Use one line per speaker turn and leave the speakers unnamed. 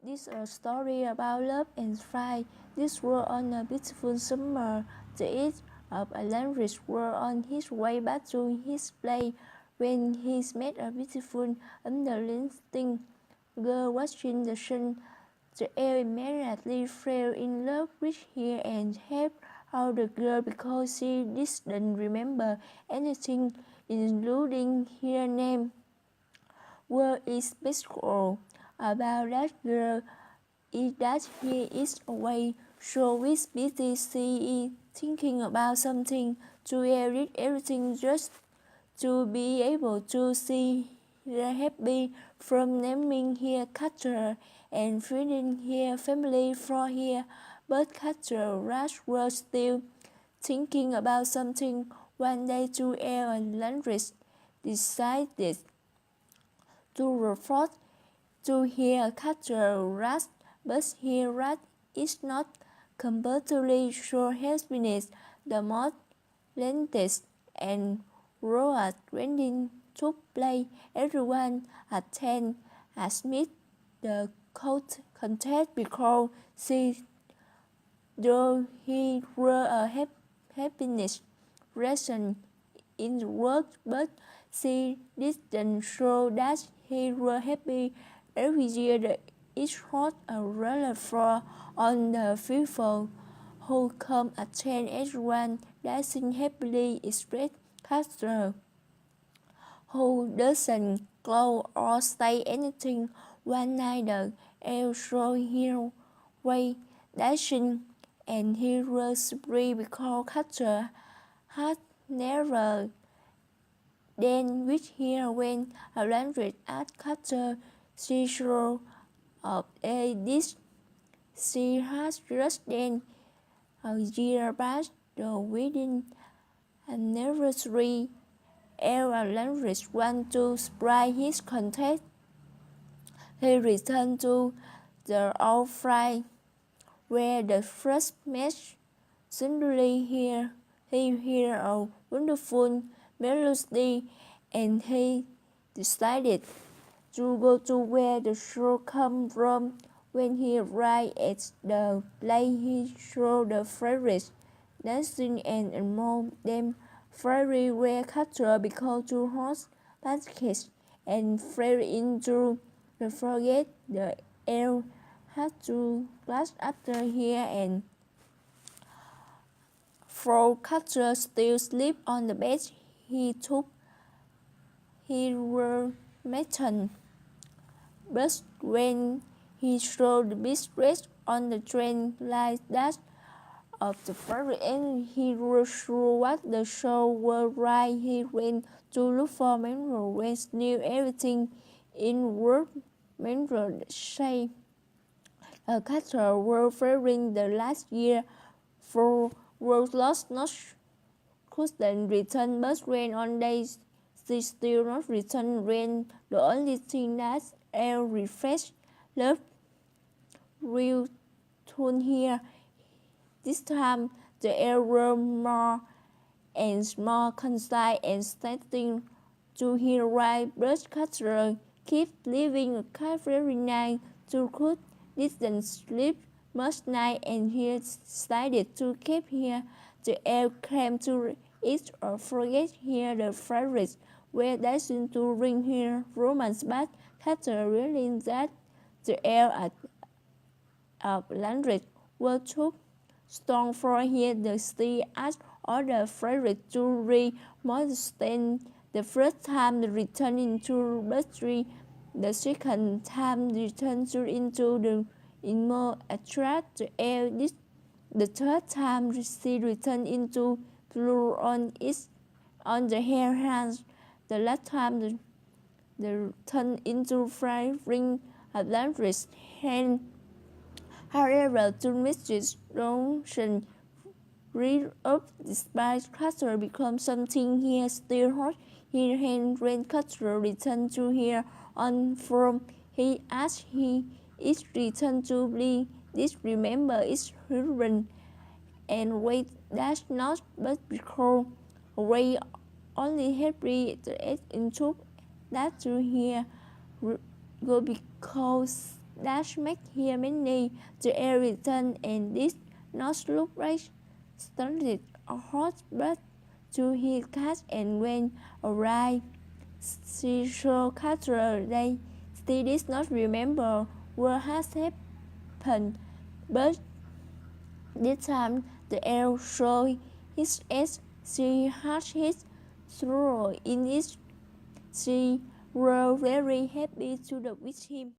This is a story about love and flight. This was on a beautiful summer. The edge of a landfill was on his way back to his place when he met a beautiful, understanding girl watching the sun. The elf immediately fell in love with her and helped out the girl because she didn't remember anything, including her name. What is special about that girl is that he is away, so with busy she is thinking about something. To edit everything just to be able to see her happy from naming her catcher and feeding her family for her. But catcher Rush was still thinking about something. One day, two Elle and Landris decided to report to hear catcher Rat, but here Rat is not completely sure happiness. The most latest and Road wedding took place. Everyone attended admit the contest because though he were a happiness reason in the world, but she didn't show that he was happy. Every year the each hot a roller floor on the people who come attend. Everyone dancing happily express Castro, who doesn't glow or say anything. One night the elf saw her way dashing, and he was free because Castro had never danced with her. When a landlord asked Castro, she showed of a dish she has just danced. A year past the wedding anniversary. Elf Landris wanted to surprise his contest. He returned to the old flight where the first match. Suddenly he heard a wonderful melody, and he decided to go to where the show came from. When he arrived at the place, he saw the fairies dancing and among them fairies were captured because two horse baskets and fell into the forget. The elf had to clasp after her, and for Catcher still sleep on the bed, he took her medicine. But when he saw the big dress on the train like that of the fairy and he was sure what the show was right, he went to look for Manuel when knew everything in world. Manuel said a catcher was faring the last year for was lost not couldn't return, but when on days she still not return. When the only thing that air refresh love real tune here. This time the air were more and more concise and starting to hear right. Broadcaster keep leaving a car every night to could didn't sleep much night, and he decided to keep here. The air came to eat or forget here. The favorites were dancing to bring here romance, but Carter realized that the air of Landry were too strong for her. The sea asked all the favorites to read more than the first time return into battery. The second time return into the more attract the air. The third time she returned into blue on the hair hands. The last time the turn into fire ring Atlantis hand. However, to Mrs. Johnson read up despite Custer becomes something he still hot. Her hand when Custer returned to her on from he asked he is returned to be this remember its husband and wait that's not but because away only happy the into that to hear go because that make her many. The air returned and did not look like started a hot bath to his cat, and when arrived, she saw Catherine. They still did not remember what had happened, but this time the air showed his as she had his through in it. She were very happy to be with him.